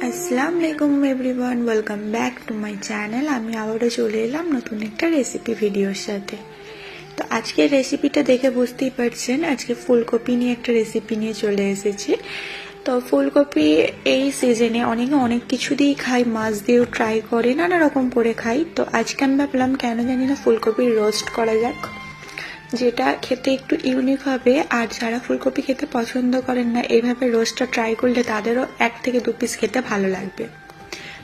আসসালামু আলাইকুম everyone, welcome back to my channel. আমি আবারও চলে এলাম নতুন একটা রেসিপি ভিডিওর সাথে। তো আজকের রেসিপিটা দেখে বুঝতেই পারছেন, আজকে ফুলকপি নিয়ে একটা রেসিপি নিয়ে চলে এসেছি। তো ফুলকপি এই সিজনে অনেকে অনেক কিছু দিয়েই খায়, মাছ দিয়েও ট্রাই করে, নানা রকম করে খাই। তো আজকে আমি ভাবলাম কেন জানি না ফুলকপির রোস্ট করা যাক, যেটা খেতে একটু ইউনিক হবে। আর যারা ফুলকপি খেতে পছন্দ করেন না, এইভাবে রোস্টটা ট্রাই করলে তাদেরও 1 থেকে 2 পিস খেতে ভালো লাগবে।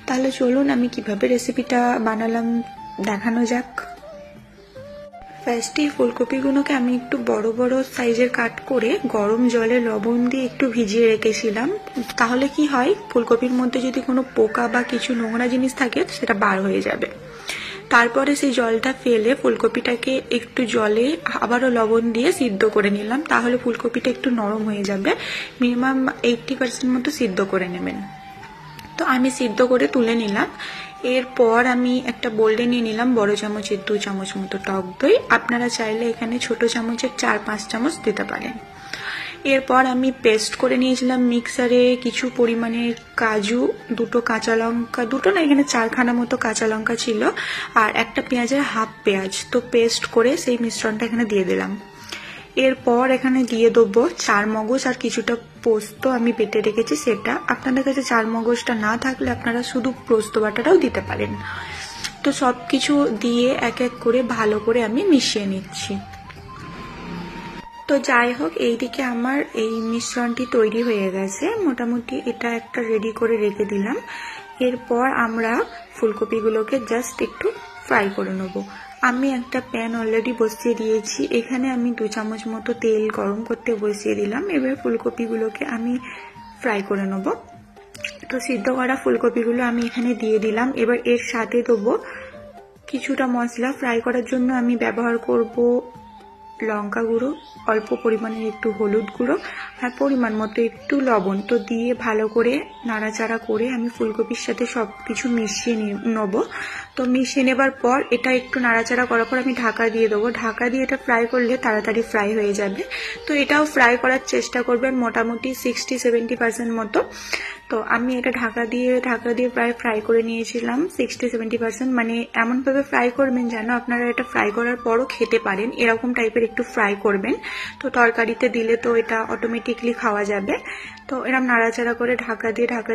তাহলে চলুন আমি কিভাবে রেসিপিটা বানালাম দেখানো যাক। ফার্স্টে ফুলকপিগুলোকে আমি একটু বড় বড় সাইজের কাট করে গরম জলে লবণ দিয়ে একটু ভিজিয়ে রেখেছিলাম। তাহলে কি হয়, ফুলকপির মধ্যে যদি কোনো পোকা বা কিছু নোংরা জিনিস থাকে সেটা বার হয়ে যাবে। তারপরে সেই জলটা ফেলে ফুলকপিটাকে একটু জলে আবারও লবণ দিয়ে সিদ্ধ করে নিলাম। তাহলে ফুলকপিটা একটু নরম হয়ে যাবে। মিনিমাম 80% মতো সিদ্ধ করে নেবেন। তো আমি সিদ্ধ করে তুলে নিলাম। এরপর আমি একটা বোলডে নিয়ে নিলাম বড় চামচের 2 চামচ মতো টক দই। আপনারা চাইলে এখানে ছোট চামচের 4-5 চামচ দিতে পারেন। এরপর আমি পেস্ট করে নিয়েছিলাম মিক্সারে কিছু পরিমাণে কাজু, 2টো কাঁচা লঙ্কা, 2টো না এখানে 4খানা মতো কাঁচা লঙ্কা ছিল, আর একটা পেঁয়াজের হাফ পেঁয়াজ। তো পেস্ট করে সেই মিশ্রণটা এখানে দিয়ে দিলাম। এরপর এখানে দিয়ে দেবো চারমগজ আর কিছুটা পোস্ত আমি বেটে রেখেছি সেটা। আপনাদের কাছে চারমগজটা না থাকলে আপনারা শুধু পোস্ত বাটাটাও দিতে পারেন। তো সবকিছু দিয়ে এক এক করে ভালো করে আমি মিশিয়ে নিচ্ছি। তো যাই হোক, এইদিকে আমার এই মিশ্রণটি তৈরি হয়ে গেছে। মোটামুটি এটা একটা রেডি করে রেখে দিলাম। এরপর আমরা ফুলকপিগুলোকে জাস্ট একটু ফ্রাই করে নেব। আমি একটা প্যান অলরেডি বসিয়ে দিয়েছি। এখানে আমি 2 চামচ মতো তেল গরম করতে বসিয়ে দিলাম। এবার ফুলকপিগুলোকে আমি ফ্রাই করে নেব। তো সিদ্ধ করা ফুলকপিগুলো আমি এখানে দিয়ে দিলাম। এবার এর সাথে দেবো কিছুটা মশলা। ফ্রাই করার জন্য আমি ব্যবহার করব লঙ্কা গুঁড়ো, অল্প পরিমাণের একটু হলুদ গুঁড়ো, আর পরিমাণ মতো একটু লবণ। তো দিয়ে ভালো করে নাড়াচাড়া করে আমি ফুলকপির সাথে সবকিছু মিশিয়ে নেব। তো মিশিয়ে নেবার পর এটা একটু নাড়াচাড়া করার পর আমি ঢাকা দিয়ে দেবো। ঢাকা দিয়ে এটা ফ্রাই করলে তাড়াতাড়ি ফ্রাই হয়ে যাবে। তো এটাও ফ্রাই করার চেষ্টা করবেন মোটামুটি 60-70% মতো। তো আমি এটা ঢাকা দিয়ে প্রায় ফ্রাই করে নিয়েছিলাম 60-70%। মানে এমনভাবে ফ্রাই করবেন যেন আপনারা এটা ফ্রাই করার পরও খেতে পারেন, এরকম টাইপের একটু ফ্রাই করবেন। তো তরকারিতে দিলে তো এটা অটোমেটিকলি খাওয়া যাবে। তো এরকম নাড়াচাড়া করে ঢাকা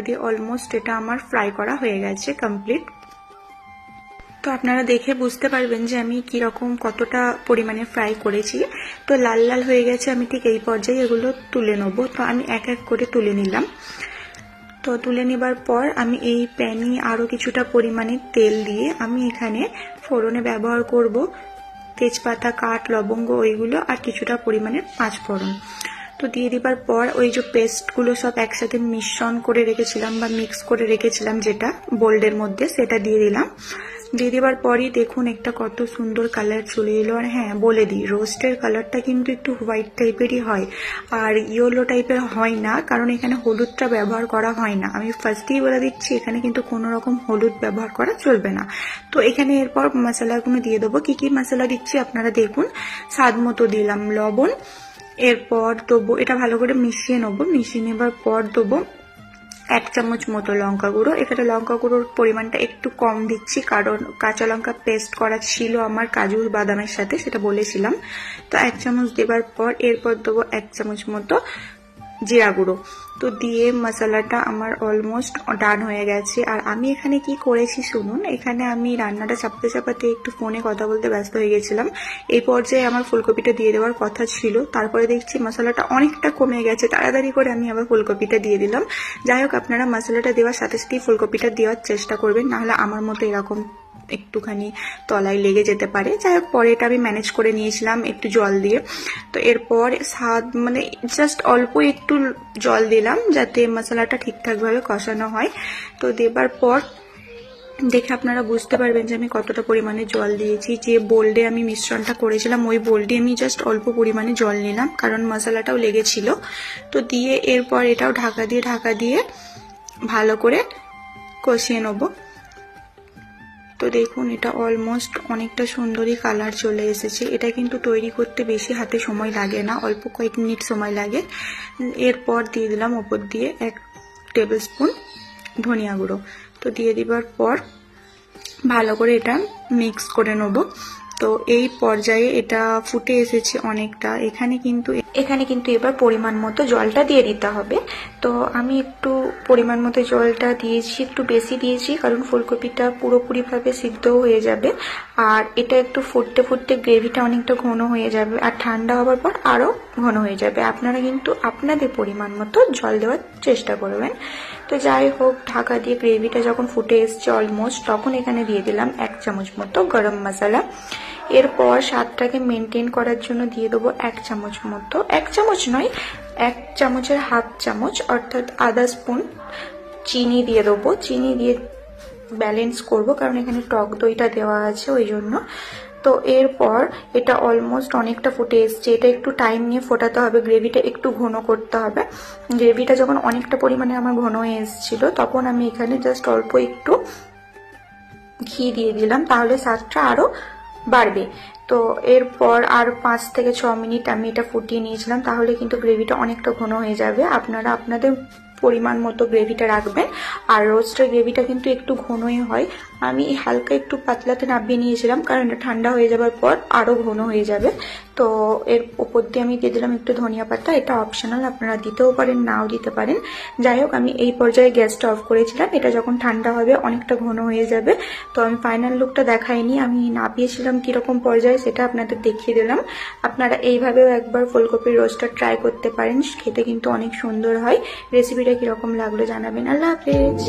দিয়ে অলমোস্ট এটা আমার ফ্রাই করা হয়ে গেছে কমপ্লিট। তো আপনারা দেখে বুঝতে পারবেন যে আমি কিরকম কতটা পরিমাণে ফ্রাই করেছি। তো লাল লাল হয়ে গেছে। আমি ঠিক এই পর্যায়ে এগুলো তুলে নেব। তো আমি এক এক করে তুলে নিলাম। তো তুলে নেবার পর আমি এই প্যানে আরও কিছুটা পরিমাণে তেল দিয়ে আমি এখানে ফোড়নে ব্যবহার করব তেজপাতা, কাঠ, লবঙ্গ ওইগুলো, আর কিছুটা পরিমাণে 5 ফোড়ন। তো দিয়ে দিবার পর ওই যে পেস্টগুলো সব একসাথে মিশ্রণ করে রেখেছিলাম বা মিক্স করে রেখেছিলাম যেটা বোল্ডের মধ্যে, সেটা দিয়ে দিলাম। দিয়ে দেওয়ার পরই দেখুন একটা কত সুন্দর কালার চলে এলো। আর হ্যাঁ, বলে দিই, রোস্টের কালারটা কিন্তু একটু হোয়াইট টাইপেরই হয়, আর ইয়েলো টাইপের হয় না, কারণ এখানে হলুদটা ব্যবহার করা হয় না। আমি ফার্স্টেই বলে দিচ্ছি, এখানে কিন্তু কোনো রকম হলুদ ব্যবহার করা চলবে না। তো এখানে এরপর মশলাগুলো দিয়ে দেবো। কি কি মশলা দিচ্ছি আপনারা দেখুন। স্বাদ মতো দিলাম লবণ। এরপর দেবো, এটা ভালো করে মিশিয়ে নেবো। মিশিয়ে নেবার পর দেবো 1 চামচ মতো লঙ্কা গুঁড়ো। এখানে লঙ্কা গুঁড়োর পরিমাণটা একটু কম দিচ্ছি, কারণ কাঁচা লঙ্কা পেস্ট করা ছিল আমার কাজু বাদামের সাথে, সেটা বলেছিলাম। তো 1 চামচ দেবার পর এরপর দেবো 1 চামচ মতো জিরা গুঁড়ো। তো দিয়ে মশলাটা আমার অলমোস্ট ডান হয়ে গেছে। আর আমি এখানে কি করেছি শুনুন। এখানে আমি রান্নাটা চাপাতে একটু ফোনে কথা বলতে ব্যস্ত হয়ে গেছিলাম। এই পর্যায়ে আমার ফুলকপিটা দিয়ে দেওয়ার কথা ছিল, তারপরে দেখছি মশলাটা অনেকটা কমে গেছে। তাড়াতাড়ি করে আমি আবার ফুলকপিটা দিয়ে দিলাম। যাই হোক, আপনারা মশলাটা দেওয়ার সাথে সাথেই ফুলকপিটা দেওয়ার চেষ্টা করবেন, নাহলে আমার মতো এরকম একটুখানি তলায় লেগে যেতে পারে। যাই হোক, পরে এটা আমি ম্যানেজ করে নিয়েছিলাম একটু জল দিয়ে। তো এরপর স্বাদ মানে জাস্ট অল্প একটু জল দিলাম যাতে মশলাটা ঠিকঠাক ভাবে কষানো হয়। তো দেবার পর দেখে আপনারা বুঝতে পারবেন যে আমি কতটা পরিমাণে জল দিয়েছি। যে বোল্ডে আমি মিশ্রণটা করেছিলাম ওই বোল্ডে আমি জাস্ট অল্প পরিমাণে জল নিলাম, কারণ মশলাটাও লেগেছিল। তো দিয়ে এরপর এটাও ঢাকা দিয়ে ভালো করে কষিয়ে নেবো। তো দেখুন এটা অলমোস্ট অনেকটা সুন্দরই কালার চলে এসেছে। এটা কিন্তু তৈরি করতে বেশি হাতে সময় লাগে না, অল্প কয়েক মিনিট সময় লাগে। এরপর দিয়ে দিলাম ওপর দিয়ে 1 টেবিল স্পুন ধনিয়া গুঁড়ো। তো দিয়ে দিবার পর ভালো করে এটা মিক্স করে নেব। তো এই পর্যায়ে এটা ফুটে এসেছে অনেকটা। এখানে কিন্তু এবার পরিমাণ মতো জলটা দিয়ে দিতে হবে। তো আমি একটু পরিমাণ মতো জলটা দিয়েছি, একটু বেশি দিয়েছি, কারণ ফুলকপিটা পুরোপুরিভাবে সিদ্ধ হয়ে যাবে। আর এটা একটু ফুটতে ফুটতে গ্রেভিটা অনেকটা ঘন হয়ে যাবে, আর ঠান্ডা হওয়ার পর আরও ঘন হয়ে যাবে। আপনারা কিন্তু আপনাদের পরিমাণ মতো জল দেওয়ার চেষ্টা করবেন। তো যাই হোক, ঢাকা দিয়ে গ্রেভিটা যখন ফুটে এসছে অলমোস্ট, তখন এখানে দিয়ে দিলাম 1 চামচ মতো গরম মশলা। এরপর স্বাদটাকে মেনটেন করার জন্য দিয়ে দেবো 1 চামচ মতো, 1 চামচ নয়, 1 চামচের হাফ চামচ অর্থাৎ আধা স্পুন চিনি দিয়ে দেবো। চিনি দিয়ে ব্যালেন্স করব, কারণ এখানে টক দইটা দেওয়া আছে ওই জন্য। তো এরপর এটা অলমোস্ট অনেকটা ফুটে এসছে। এটা একটু টাইম নিয়ে ফোটাতে হবে, গ্রেভিটা একটু ঘন করতে হবে। গ্রেভিটা যখন অনেকটা পরিমাণে আমার ঘন হয়ে এসেছিল, তখন আমি এখানে জাস্ট অল্প একটু ঘি দিয়ে দিলাম, তাহলে স্বাদটা আরো বাড়বে। তো এরপর আর 5 থেকে 6 মিনিট আমি এটা ফুটিয়ে নিয়েছিলাম, তাহলে কিন্তু গ্রেভিটা অনেকটা ঘন হয়ে যাবে। আপনারা আপনাদের পরিমাণ মতো গ্রেভিটা রাখবেন। আর রোস্টের গ্রেভিটা কিন্তু একটু ঘনই হয়। আমি হালকা একটু পাতলাতে নামিয়ে নিয়েছিলাম, কারণ এটা ঠান্ডা হয়ে যাবার পর আরো ঘন হয়ে যাবে। তো এর উপর দিয়ে আমি দিয়ে দিলাম একটু ধনিয়া পাতা। এটা অপশনাল, আপনারা দিতেও পারেন, নাও দিতে পারেন। যাই হোক, আমি এই পর্যায়ে গ্যাসটা অফ করেছিলাম। এটা যখন ঠান্ডা হবে অনেকটা ঘন হয়ে যাবে। তো আমি ফাইনাল লুকটা দেখাইনি, আমি নামিয়েছিলাম কিরকম পর্যায়ে সেটা আপনাদের দেখিয়ে দিলাম। আপনারা এইভাবেও একবার ফুলকপির রোস্টটা ট্রাই করতে পারেন, খেতে কিন্তু অনেক সুন্দর হয়। রেসিপিটা কিরকম লাগলো জানাবেন। আল্লাহ হাফেজ।